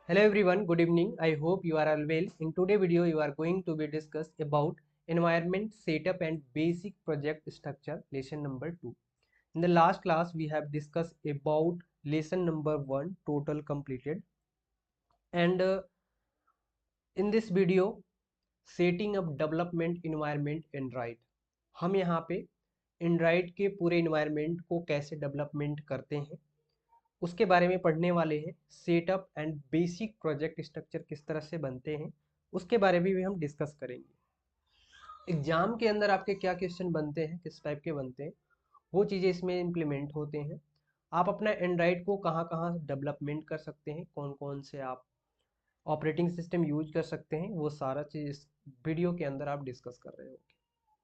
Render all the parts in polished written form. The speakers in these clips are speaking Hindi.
Hello everyone, good evening. I hope you are all well. In today's video, you are going to be discuss about environment setup and basic project structure, lesson number 2. In the last class, we have discussed about lesson number 1, total completed. And in this video, setting up development environment Android. हम यहाँ पे Android के पूरे environment को कैसे डेवलपमेंट करते हैं उसके बारे में पढ़ने वाले हैं। Setup and basic project structure किस तरह से बनते हैं उसके बारे में भी हम डिस्कस करेंगे। एग्जाम के अंदर आपके क्या क्वेश्चन बनते हैं, किस टाइप के बनते हैं, वो चीज़ें इसमें इम्प्लीमेंट होते हैं। आप अपना एंड्रॉयड को कहाँ कहाँ डेवलपमेंट कर सकते हैं, कौन कौन से आप ऑपरेटिंग सिस्टम यूज कर सकते हैं, वो सारा चीज़ इस वीडियो के अंदर आप डिस्कस कर रहे होंगे।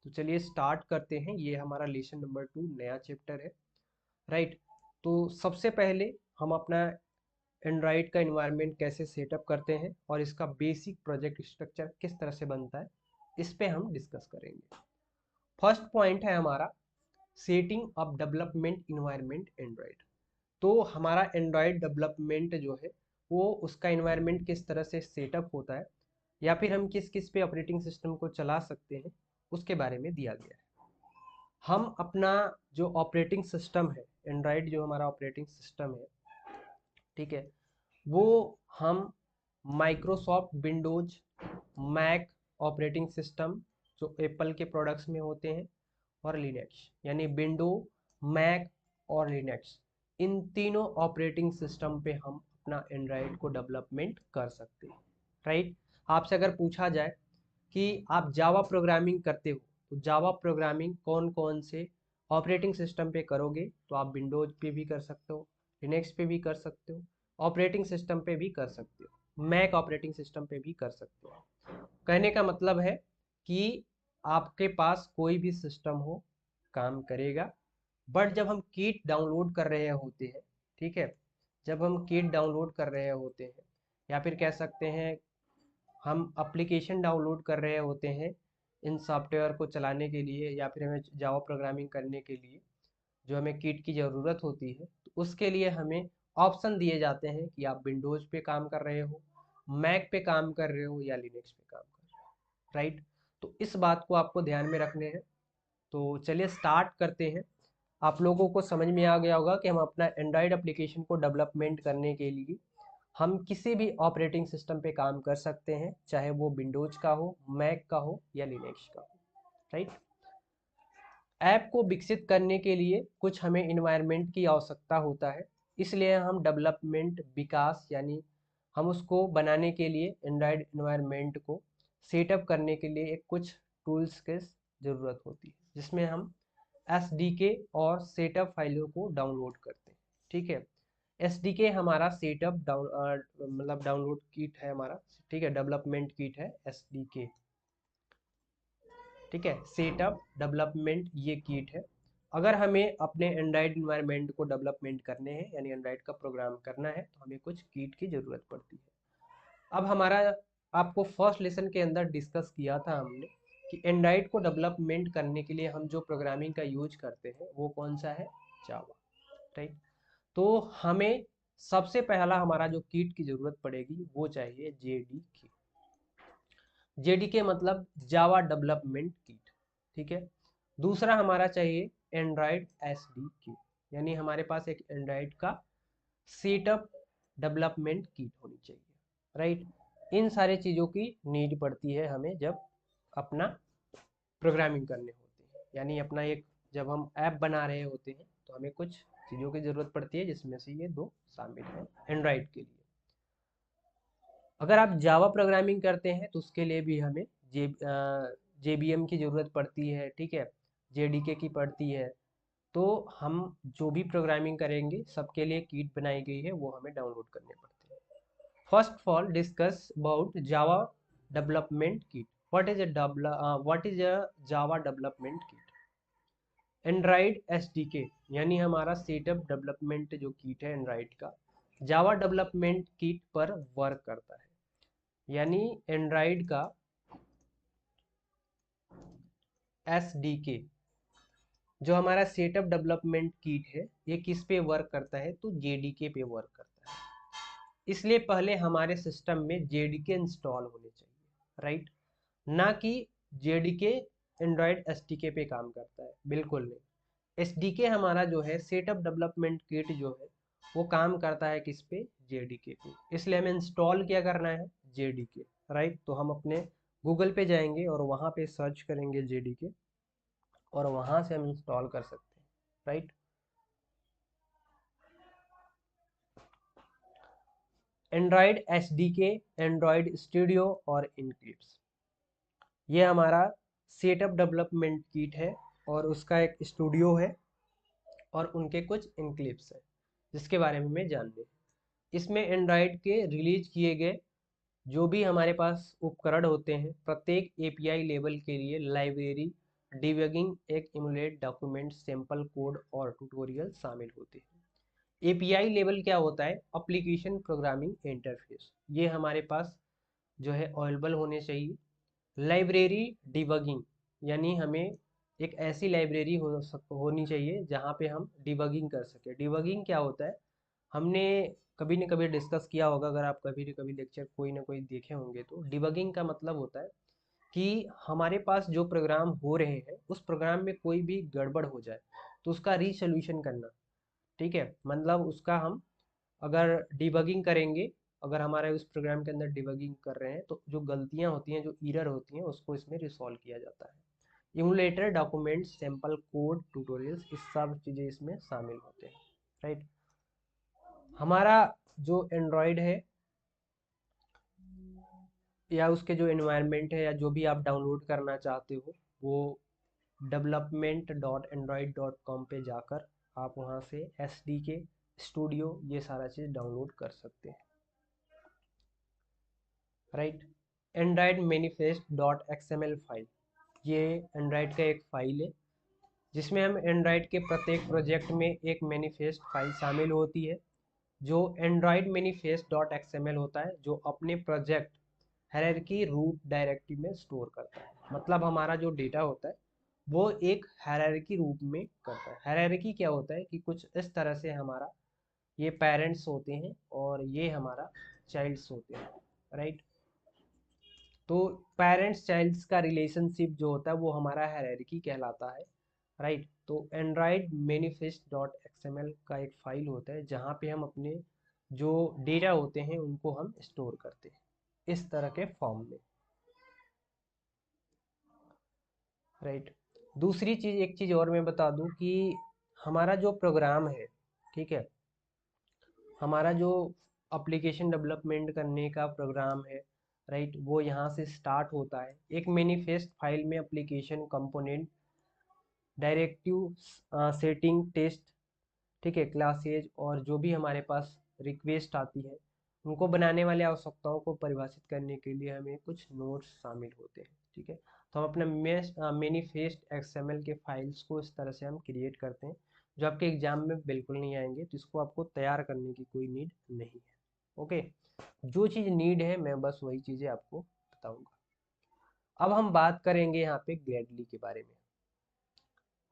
तो चलिए स्टार्ट करते हैं। ये हमारा लेसन नंबर 2 नया चैप्टर है, राइट। तो सबसे पहले हम अपना एंड्रॉयड का इन्वायरमेंट कैसे सेटअप करते हैं और इसका बेसिक प्रोजेक्ट स्ट्रक्चर किस तरह से बनता है, इस पे हम डिस्कस करेंगे। फर्स्ट पॉइंट है हमारा setting up development environment Android. तो हमारा एंड्रॉयड डेवलपमेंट जो है वो उसका इन्वायरमेंट किस तरह से सेटअप होता है या फिर हम किस किस पे ऑपरेटिंग सिस्टम को चला सकते हैं उसके बारे में दिया गया है। हम अपना जो ऑपरेटिंग सिस्टम है, एंड्रॉयड जो हमारा ऑपरेटिंग सिस्टम है, ठीक है, वो हम Microsoft Windows, Mac operating system जो एप्पल के प्रोडक्ट्स में होते हैं, और लिनक्स यानी विंडो, मैक और लिनक्स, इन तीनों ऑपरेटिंग सिस्टम पे हम अपना एंड्रॉयड को डेवलपमेंट कर सकते हैं, राइट। आपसे अगर पूछा जाए कि आप जावा प्रोग्रामिंग करते हो तो जावा प्रोग्रामिंग कौन कौन से ऑपरेटिंग सिस्टम पे करोगे, तो आप विंडोज पे भी कर सकते हो, लिनक्स पे भी कर सकते हो, ऑपरेटिंग सिस्टम पे भी कर सकते हो, मैक ऑपरेटिंग सिस्टम पे भी कर सकते हो। कहने का मतलब है कि आपके पास कोई भी सिस्टम हो काम करेगा। बट जब हम किट डाउनलोड कर रहे होते हैं, ठीक है, जब हम किट डाउनलोड कर रहे होते हैं या फिर कह सकते हैं हम एप्लीकेशन डाउनलोड कर रहे होते हैं इन सॉफ्टवेयर को चलाने के लिए या फिर हमें जावा प्रोग्रामिंग करने के लिए जो हमें किट की ज़रूरत होती है, तो उसके लिए हमें ऑप्शन दिए जाते हैं कि आप विंडोज़ पे काम कर रहे हो, मैक पे काम कर रहे हो या लिनक्स पे काम कर रहे हो, राइट। तो इस बात को आपको ध्यान में रखने हैं। तो चलिए स्टार्ट करते हैं। आप लोगों को समझ में आ गया होगा कि हम अपना एंड्रॉयड एप्लीकेशन को डेवलपमेंट करने के लिए हम किसी भी ऑपरेटिंग सिस्टम पे काम कर सकते हैं, चाहे वो विंडोज का हो, मैक का हो या लिनक्स का हो, राइट। ऐप को विकसित करने के लिए कुछ हमें इन्वायरमेंट की आवश्यकता होता है, इसलिए हम डेवलपमेंट विकास यानी हम उसको बनाने के लिए एंड्रॉयड इन्वायरमेंट को सेटअप करने के लिए एक कुछ टूल्स की ज़रूरत होती है, जिसमें हम एसडीके और सेटअप फाइलों को डाउनलोड करते हैं, ठीक है। एसडीके हमारा सेटअप मतलब डाउनलोड किट है हमारा, ठीक है, डेवलपमेंट किट है एसडीके, ठीक है। सेटअप डेवलपमेंट ये किट है। अगर हमें अपने एंड्रॉयड इन्वायरमेंट को डेवलपमेंट करने हैं यानी एंड्रॉयड का प्रोग्राम करना है तो हमें कुछ किट की ज़रूरत पड़ती है। अब हमारा आपको फर्स्ट लेसन के अंदर डिस्कस किया था हमने कि एंड्रॉयड को डेवलपमेंट करने के लिए हम जो प्रोग्रामिंग का यूज करते हैं वो कौन सा है, जावा, राइट। तो हमें सबसे पहला हमारा जो किट की ज़रूरत पड़ेगी वो चाहिए जेडीके। जेडीके मतलब जावा डेवलपमेंट किट, ठीक है। दूसरा हमारा चाहिए एंड्रॉयड एसडीके, यानी हमारे पास एक एंड्रॉयड का सेटअप डेवलपमेंट किट होनी चाहिए, राइट। इन सारे चीज़ों की नीड पड़ती है हमें जब अपना प्रोग्रामिंग करने होते हैं, यानी अपना एक जब हम ऐप बना रहे होते हैं तो हमें कुछ चीज़ों की ज़रूरत पड़ती है, जिसमें से ये दो शामिल हैं एंड्रॉयड के लिए। अगर आप जावा प्रोग्रामिंग करते हैं तो उसके लिए भी हमें जेबीएम की ज़रूरत पड़ती है, ठीक है, जेडीके की पड़ती है। तो हम जो भी प्रोग्रामिंग करेंगे सबके लिए किट बनाई गई है, वो हमें डाउनलोड करने पड़ते हैं। First of all discuss about Java development kit. What is a Java development kit? Android SDK यानी हमारा सेटअप डेवलपमेंट जो किट है एंड्रॉयड का, जावा डेवलपमेंट किट पर वर्क करता है। यानी एंड्रॉयड का एसडीके जो हमारा सेटअप डेवलपमेंट किट है ये किस पे वर्क करता है, तो जेडीके पे वर्क करता है। इसलिए पहले हमारे सिस्टम में जेडीके इंस्टॉल होने चाहिए, राइट, ना कि जेडीके एंड्रॉयड एसडीके पे काम करता है, बिल्कुल नहीं। एसडीके हमारा जो है सेटअप डेवलपमेंट किट जो है वो काम करता है किस पे, जेडीके पे। इसलिए हमें इंस्टॉल क्या करना है, जेडीके, राइट। तो हम अपने गूगल पे जाएंगे और वहाँ पे सर्च करेंगे जेडीके और वहाँ से हम इंस्टॉल कर सकते हैं, right. Android SDK, Android studio और इनक्लिप्स, ये हमारा सेटअप डेवलपमेंट किट है और उसका एक स्टूडियो है और उनके कुछ इनक्लिप्स है जिसके बारे में हमें जानना है। इसमें एंड्रॉयड के रिलीज किए गए जो भी हमारे पास उपकरण होते हैं, प्रत्येक एपीआई लेवल के लिए लाइब्रेरी, डिबगिंग, एक इमुलेट डॉक्यूमेंट, सैंपल कोड और ट्यूटोरियल शामिल होते हैं। एपीआई लेवल क्या होता है, एप्लीकेशन प्रोग्रामिंग इंटरफेस, ये हमारे पास जो है अवेलेबल होने चाहिए। लाइब्रेरी डिबगिंग, यानी हमें एक ऐसी लाइब्रेरी होनी चाहिए जहाँ पे हम डिबगिंग कर सके। डिबगिंग क्या होता है, हमने कभी न कभी डिस्कस किया होगा, अगर आप कभी न कभी लेक्चर कोई ना कोई देखे होंगे तो डिबगिंग का मतलब होता है कि हमारे पास जो प्रोग्राम हो रहे हैं उस प्रोग्राम में कोई भी गड़बड़ हो जाए तो उसका रीसोल्यूशन करना, ठीक है। मतलब उसका हम अगर डिबगिंग करेंगे, अगर हमारे उस प्रोग्राम के अंदर डिबगिंग कर रहे हैं तो जो गलतियां होती हैं, जो एरर होती हैं, उसको इसमें रिसॉल्व किया जाता है। Emulator, document, sample code, tutorials, इस सब चीज़ें इसमें शामिल होते हैं, राइट। हमारा जो एंड्रॉयड है या उसके जो एनवायरनमेंट है या जो भी आप डाउनलोड करना चाहते हो वो development.android.com पे जाकर आप वहाँ से SDK स्टूडियो ये सारा चीज़ डाउनलोड कर सकते हैं, right. Android manifest dot XML file, ये एंड्रॉयड का एक फाइल है जिसमें हम एंड्रॉयड के प्रत्येक प्रोजेक्ट में एक मैनिफेस्ट फाइल शामिल होती है। जो एंड्रॉयड मैनिफेस्ट डॉट एक्सएमएल होता है जो अपने प्रोजेक्ट हायरार्की रूट डायरेक्टरी में स्टोर करता है। मतलब हमारा जो डेटा होता है वो एक हायरार्की रूप में करता है। हायरार्की क्या होता है कि कुछ इस तरह से हमारा ये पेरेंट्स होते हैं और ये हमारा चाइल्ड्स होते हैं, राइट। तो पेरेंट्स चाइल्ड्स का रिलेशनशिप जो होता है वो हमारा हायरार्की कहलाता है, राइट। तो एंड्रॉयड मैनिफेस्ट डॉट एक्सएमएल का एक फाइल होता है जहाँ पे हम अपने जो डेटा होते हैं उनको हम स्टोर करते हैं इस तरह के फॉर्म में, राइट। दूसरी चीज़, एक चीज़ और मैं बता दूं कि हमारा जो प्रोग्राम है, ठीक है, हमारा जो एप्लीकेशन डेवलपमेंट करने का प्रोग्राम है, राइट, वो यहाँ से स्टार्ट होता है। एक मैनिफेस्ट फाइल में application component, directive, setting, test, ठीक है, क्लासेज और जो भी हमारे पास रिक्वेस्ट आती है उनको बनाने वाले आवश्यकताओं को परिभाषित करने के लिए हमें कुछ नोट्स शामिल होते हैं, ठीक है। तो हम अपना मैनिफेस्ट एक्सएमएल के फाइल्स को इस तरह से हम क्रिएट करते हैं जो आपके एग्जाम में बिल्कुल नहीं आएंगे, तो इसको आपको तैयार करने की कोई नीड नहीं है, ओके। जो चीज़ नीड है मैं बस वही चीज़ें आपको बताऊंगा। अब हम बात करेंगे यहाँ पे ग्रेडली के बारे में।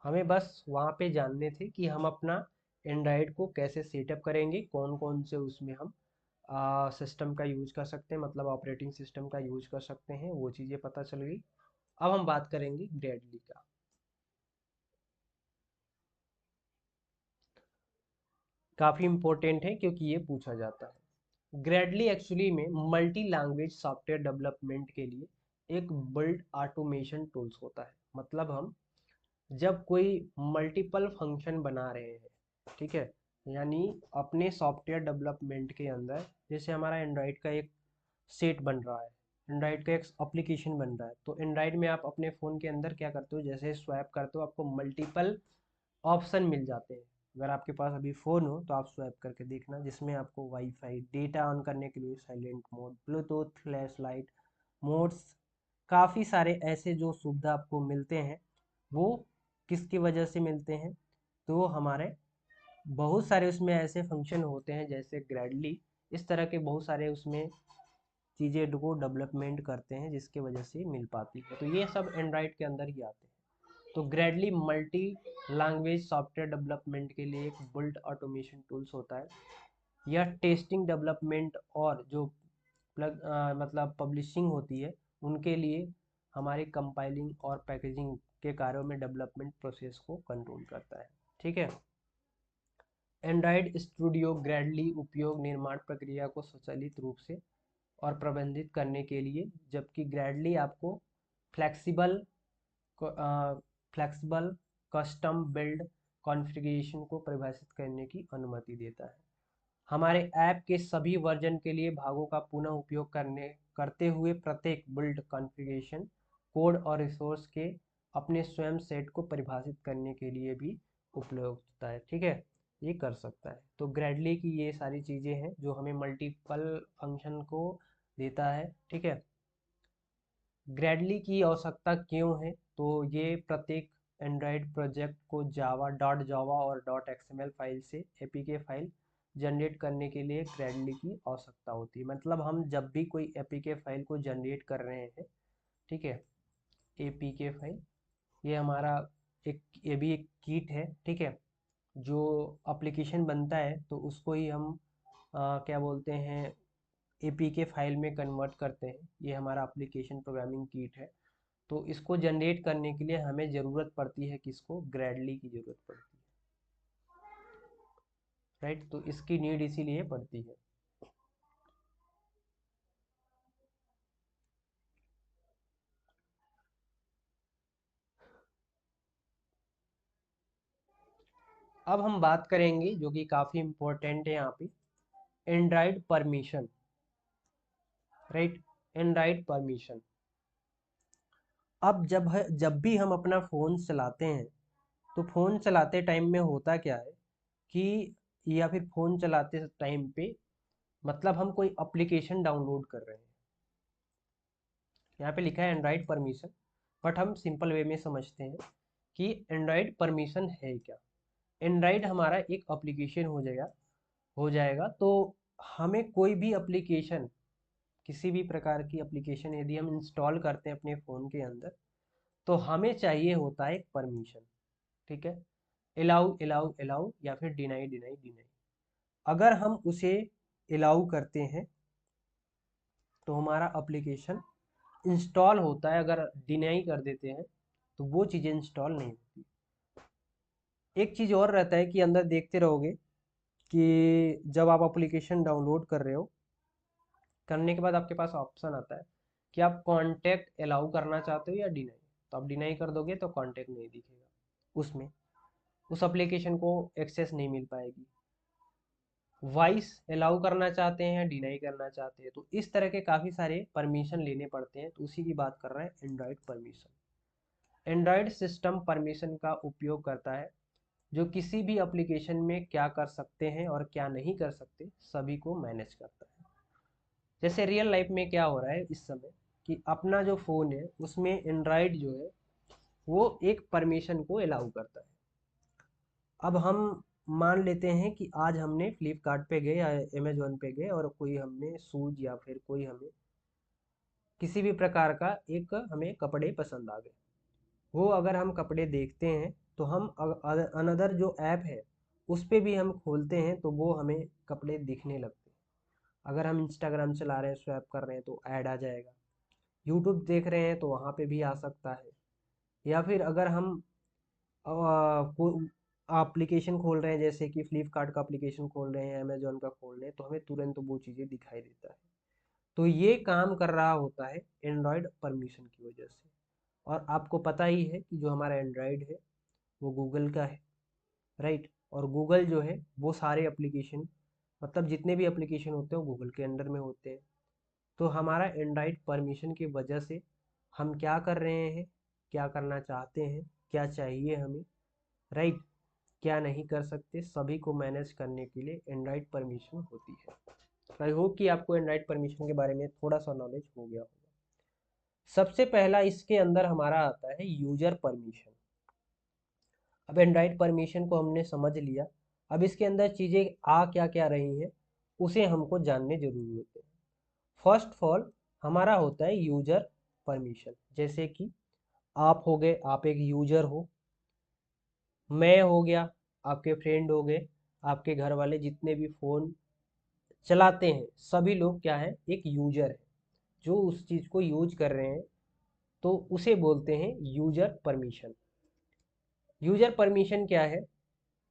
हमें बस वहाँ पे जानने थे कि हम अपना एंड्रॉयड को कैसे सेटअप करेंगे, कौन कौन से उसमें हम सिस्टम का यूज कर सकते हैं, मतलब ऑपरेटिंग सिस्टम का यूज कर सकते हैं, वो चीज़ें पता चल गई। अब हम बात करेंगे ग्रेडली का। काफ़ी इम्पोर्टेंट है क्योंकि ये पूछा जाता है। ग्रेडली एक्चुअली में मल्टी लैंग्वेज सॉफ्टवेयर डेवलपमेंट के लिए एक बिल्ड ऑटोमेशन टूल्स होता है। मतलब हम जब कोई मल्टीपल फंक्शन बना रहे हैं, ठीक है, यानी अपने सॉफ्टवेयर डेवलपमेंट के अंदर, जैसे हमारा एंड्रॉयड का एक सेट बन रहा है, एंड्रॉयड का एक एप्लीकेशन बन रहा है, तो एंड्रॉयड में आप अपने फ़ोन के अंदर क्या करते हो, जैसे स्वैप करते हो आपको मल्टीपल ऑप्शन मिल जाते हैं। अगर आपके पास अभी फ़ोन हो तो आप स्वैप करके देखना, जिसमें आपको वाईफाई, डेटा ऑन करने के लिए silent mode, Bluetooth, flash light modes, काफ़ी सारे ऐसे जो सुविधा आपको मिलते हैं वो किसकी वजह से मिलते हैं, तो हमारे बहुत सारे उसमें ऐसे फंक्शन होते हैं जैसे ग्रेडली, इस तरह के बहुत सारे उसमें चीज़ें को डेवलपमेंट करते हैं जिसकी वजह से मिल पाती है। तो ये सब एंड्रॉयड के अंदर ही आते हैं। तो ग्रेडली मल्टी लैंग्वेज सॉफ्टवेयर डेवलपमेंट के लिए एक बुल्ट ऑटोमेशन टूल्स होता है। या टेस्टिंग डेवलपमेंट और जो मतलब पब्लिशिंग होती है उनके लिए हमारे कंपाइलिंग और पैकेजिंग के कार्यों में डेवलपमेंट प्रोसेस को कंट्रोल करता है। ठीक है। एंड्रॉयड स्टूडियो ग्रैडली उपयोग निर्माण प्रक्रिया को स्वचालित रूप से और प्रबंधित करने के लिए, जबकि ग्रैडली आपको flexible flexible custom build configuration को परिभाषित करने की अनुमति देता है। हमारे ऐप के सभी वर्जन के लिए भागों का पुनः उपयोग करते हुए प्रत्येक बिल्ड कॉन्फ़िगरेशन कोड और रिसोर्स के अपने स्वयं सेट को परिभाषित करने के लिए भी उपयोग होता है। ठीक है, ये कर सकता है। तो ग्रैडली की ये सारी चीज़ें हैं जो हमें मल्टीपल फंक्शन को देता है। ठीक है। ग्रैडली की आवश्यकता क्यों है? तो ये प्रत्येक एंड्रॉयड प्रोजेक्ट को जावा और .xml फाइल से एपीके फाइल जनरेट करने के लिए ग्रैडली की आवश्यकता होती है। मतलब हम जब भी कोई एपीके फाइल को जनरेट कर रहे हैं, ठीक है, एपीके फाइल ये हमारा ये भी एक किट है। ठीक है, जो एप्लीकेशन बनता है तो उसको ही हम क्या बोलते हैं, एपीके फाइल में कन्वर्ट करते हैं। ये हमारा एप्लीकेशन प्रोग्रामिंग किट है। तो इसको जनरेट करने के लिए हमें ज़रूरत पड़ती है किसको? ग्रैडली की ज़रूरत पड़ती है। राइट, तो इसकी नीड इसीलिए पड़ती है। अब हम बात करेंगे जो कि काफ़ी इम्पोर्टेंट है यहाँ पे, Android permission. Right, Android permission. अब जब भी हम अपना फ़ोन चलाते हैं तो फ़ोन चलाते टाइम में होता क्या है कि, या फिर फ़ोन चलाते टाइम पे मतलब हम कोई एप्लीकेशन डाउनलोड कर रहे हैं। यहाँ पे लिखा है एंड्रॉयड परमिशन, बट हम सिंपल वे में समझते हैं कि एंड्रॉयड परमिशन है क्या। एंड्रॉयड हमारा एक एप्लीकेशन हो जाएगा। तो हमें कोई भी एप्लीकेशन, किसी भी प्रकार की एप्लीकेशन यदि हम इंस्टॉल करते हैं अपने फ़ोन के अंदर, तो हमें चाहिए होता है एक परमिशन। ठीक है, अलाउ अलाउ अलाउ या फिर डिनाई डिनाई डिनाई। अगर हम उसे अलाउ करते हैं तो हमारा एप्लीकेशन इंस्टॉल होता है, अगर डिनाई कर देते हैं तो वो चीज़ें इंस्टॉल नहीं होती। एक चीज़ और रहता है कि अंदर देखते रहोगे कि जब आप एप्लीकेशन डाउनलोड कर रहे हो, करने के बाद आपके पास ऑप्शन आता है कि आप कॉन्टैक्ट अलाउ करना चाहते हो या डिनाई। तो आप डिनाई कर दोगे तो कॉन्टैक्ट नहीं दिखेगा उसमें, उस एप्लीकेशन को एक्सेस नहीं मिल पाएगी। वॉइस अलाउ करना चाहते हैं, डिनाई करना चाहते हैं, तो इस तरह के काफ़ी सारे परमिशन लेने पड़ते हैं। तो उसी की बात कर रहे हैं Android permission. Android system permission का उपयोग करता है जो किसी भी एप्लीकेशन में क्या कर सकते हैं और क्या नहीं कर सकते सभी को मैनेज करता है। जैसे रियल लाइफ में क्या हो रहा है इस समय कि अपना जो फ़ोन है उसमें एंड्रॉयड जो है वो एक परमिशन को अलाउ करता है। अब हम मान लेते हैं कि आज हमने फ्लिपकार्ट पे गए या अमेजोन पे गए और कोई हमें शूज या फिर कोई हमें किसी भी प्रकार का एक हमें कपड़े पसंद आ गए। वो अगर हम कपड़े देखते हैं तो हम अनदर जो ऐप है उस पे भी हम खोलते हैं तो वो हमें कपड़े दिखने लगते हैं। अगर हम इंस्टाग्राम चला रहे हैं, स्वैप कर रहे हैं तो ऐड आ जाएगा। यूट्यूब देख रहे हैं तो वहाँ पे भी आ सकता है। या फिर अगर हम कोई एप्लीकेशन खोल रहे हैं, जैसे कि फ्लिपकार्ट का एप्लीकेशन खोल रहे हैं, अमेजोन का खोल रहे हैं, तो हमें तुरंत वो चीज़ें दिखाई देता है। तो ये काम कर रहा होता है एंड्रॉयड परमिशन की वजह से। और आपको पता ही है कि जो हमारा एंड्रॉयड है वो गूगल का है। राइट, और गूगल जो है वो सारे एप्लीकेशन, मतलब जितने भी एप्लीकेशन होते हैं वो गूगल के अंडर में होते हैं। तो हमारा एंड्रॉयड परमिशन की वजह से हम क्या कर रहे हैं, क्या करना चाहते हैं, क्या चाहिए हमें, राइट, क्या नहीं कर सकते, सभी को मैनेज करने के लिए एंड्रॉयड परमिशन होती है। आई होप कि आपको एंड्रॉयड परमिशन के बारे में थोड़ा सा नॉलेज हो गया होगा। सबसे पहला इसके अंदर हमारा आता है यूजर परमिशन। अब एंड्रॉयड परमिशन को हमने समझ लिया, अब इसके अंदर चीज़ें आ क्या क्या रही हैं उसे हमको जानने जरूरी होते हैं। फर्स्ट ऑफ ऑल हमारा होता है यूजर परमिशन। जैसे कि आप हो गए, आप एक यूजर हो, मैं हो गया, आपके फ्रेंड हो गए, आपके घर वाले जितने भी फ़ोन चलाते हैं, सभी लोग क्या है, एक यूजर है जो उस चीज़ को यूज कर रहे हैं, तो उसे बोलते हैं यूजर परमिशन। यूजर परमिशन क्या है?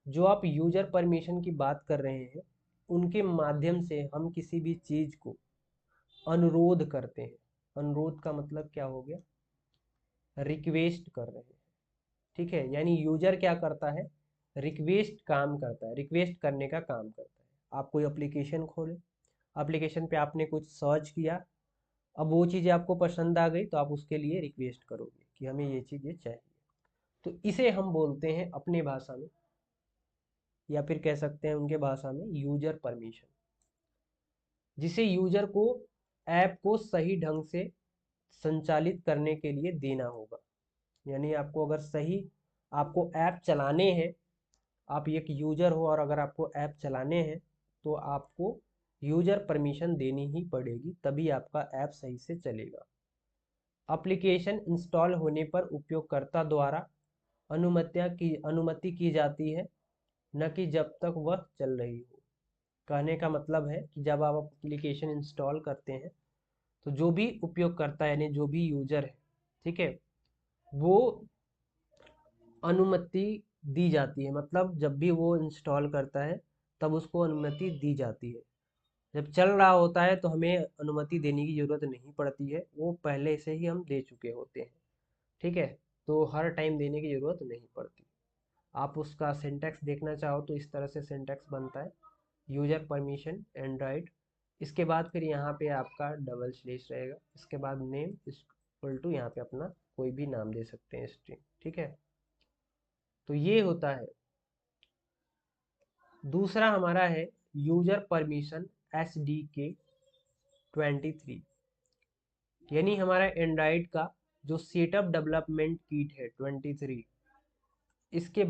जो आप यूजर परमिशन की बात कर रहे हैं, उनके माध्यम से हम किसी भी चीज़ को अनुरोध करते हैं। अनुरोध का मतलब क्या हो गया? रिक्वेस्ट कर रहे हैं, ठीक है। यानी यूजर क्या करता है? रिक्वेस्ट काम करता है, रिक्वेस्ट करने का काम करता है। आप कोई एप्लीकेशन खोले, एप्लीकेशन पे आपने कुछ सर्च किया, अब वो चीज़ें आपको पसंद आ गई तो आप उसके लिए रिक्वेस्ट करोगे कि हमें ये चीज़ें चाहिए। तो इसे हम बोलते हैं अपनी भाषा में, या फिर कह सकते हैं उनके भाषा में, यूजर परमिशन, जिसे यूजर को ऐप को सही ढंग से संचालित करने के लिए देना होगा। यानी आपको अगर सही, आपको ऐप चलाने हैं, आप एक यूजर हो और अगर आपको ऐप चलाने हैं तो आपको यूजर परमिशन देनी ही पड़ेगी, तभी आपका ऐप सही से चलेगा। एप्लीकेशन इंस्टॉल होने पर उपयोगकर्ता द्वारा अनुमति की जाती है, न कि जब तक वह चल रही हो। कहने का मतलब है कि जब आप एप्लीकेशन इंस्टॉल करते हैं तो जो भी उपयोगकर्ता यानी जो भी यूजर है, ठीक है, वो अनुमति दी जाती है। मतलब जब भी वो इंस्टॉल करता है तब उसको अनुमति दी जाती है। जब चल रहा होता है तो हमें अनुमति देने की ज़रूरत नहीं पड़ती है, वो पहले से ही हम दे चुके होते हैं, ठीक है। तो हर टाइम देने की ज़रूरत नहीं पड़ती। आप उसका सिंटैक्स देखना चाहो तो इस तरह से सिंटैक्स बनता है, यूजर परमिशन एंड्रॉइड, इसके बाद फिर यहाँ पे आपका डबल स्लैश रहेगा, इसके बाद नेम इक्वल टू, यहाँ पे अपना कोई भी नाम दे सकते हैं, स्ट्रिंग, ठीक है। तो ये होता है। दूसरा हमारा है यूजर परमिशन SDK 23, यानी हमारा एंड्रॉइड का जो सेटअप डेवलपमेंट किट है 23। इसके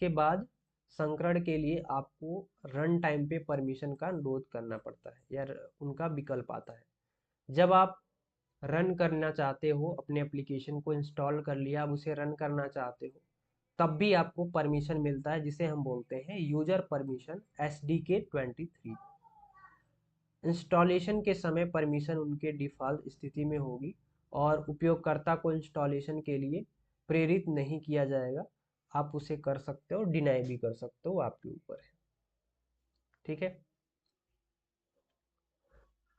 बाद संस्करण के लिए आपको रन टाइम पे परमिशन का अनुरोध करना पड़ता है, या उनका विकल्प आता है। जब आप रन करना चाहते हो, अपने एप्लीकेशन को इंस्टॉल कर लिया, अब उसे रन करना चाहते हो, तब भी आपको परमिशन मिलता है, जिसे हम बोलते हैं यूजर परमिशन SDK 23। इंस्टॉलेशन के समय परमिशन उनके डिफ़ॉल्ट स्थिति में होगी और उपयोगकर्ता को इंस्टॉलेशन के लिए प्रेरित नहीं किया जाएगा। आप उसे कर सकते हो, डिनाई भी कर सकते हो, आपके ऊपर है, ठीक है।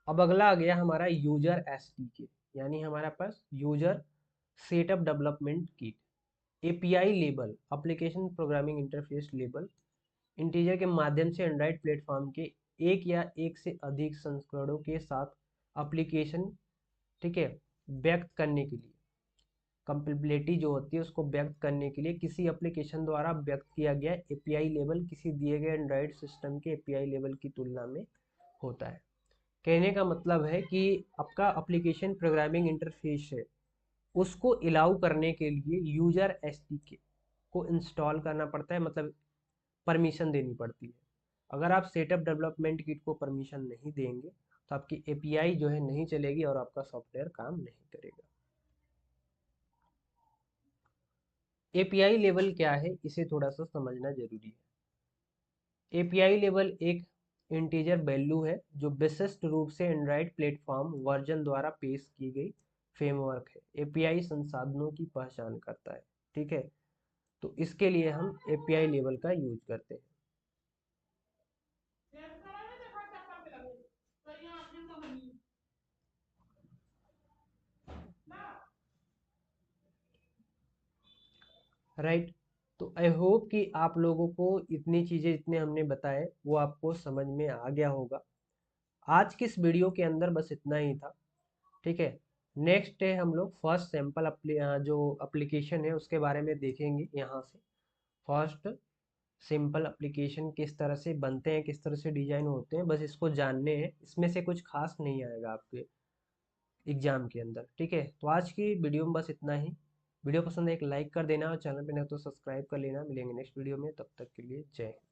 अब अगला आ गया हमारा यूजर SDK, यानी हमारे पास user setup development kit. API label, application programming interface label, integer के माध्यम से एंड्रॉइड प्लेटफॉर्म के एक या एक से अधिक संस्करणों के साथ एप्लीकेशन, ठीक है, व्यक्त करने के लिए, कंपेटिबिलिटी जो होती है उसको व्यक्त करने के लिए किसी एप्लीकेशन द्वारा व्यक्त किया गया एपीआई लेबल किसी दिए गए एंड्रॉइड सिस्टम के एपीआई लेबल की तुलना में होता है। कहने का मतलब है कि आपका एप्लीकेशन प्रोग्रामिंग इंटरफेस है, उसको अलाउ करने के लिए यूजर एसडीके को इंस्टॉल करना पड़ता है, मतलब परमिशन देनी पड़ती है। अगर आप सेटअप डेवलपमेंट किट को परमिशन नहीं देंगे तो आपकी एपीआई जो है नहीं चलेगी और आपका सॉफ्टवेयर काम नहीं करेगा। एपीआई लेवल क्या है, इसे थोड़ा सा समझना जरूरी है। एपीआई लेवल एक इंटीजर वैल्यू है जो विशिष्ट रूप से एंड्रॉइड प्लेटफॉर्म वर्जन द्वारा पेश की गई फ्रेमवर्क है। एपीआई संसाधनों की पहचान करता है, ठीक है। तो इसके लिए हम एपीआई लेवल का यूज करते हैं। राइट। तो आई होप कि आप लोगों को इतनी चीज़ें जितने हमने बताए वो आपको समझ में आ गया होगा। आज की इस वीडियो के अंदर बस इतना ही था, ठीक है। नेक्स्ट है हम लोग फर्स्ट सैंपल जो एप्लीकेशन है उसके बारे में देखेंगे। यहाँ से फर्स्ट सिंपल एप्लीकेशन किस तरह से बनते हैं, किस तरह से डिजाइन होते हैं, बस इसको जानने हैं। इसमें से कुछ खास नहीं आएगा आपके एग्जाम के अंदर, ठीक है। तो आज की वीडियो में बस इतना ही। वीडियो पसंद है एक लाइक कर देना और चैनल पे नहीं तो सब्सक्राइब कर लेना। मिलेंगे नेक्स्ट वीडियो में, तब तक के लिए जय हिंद।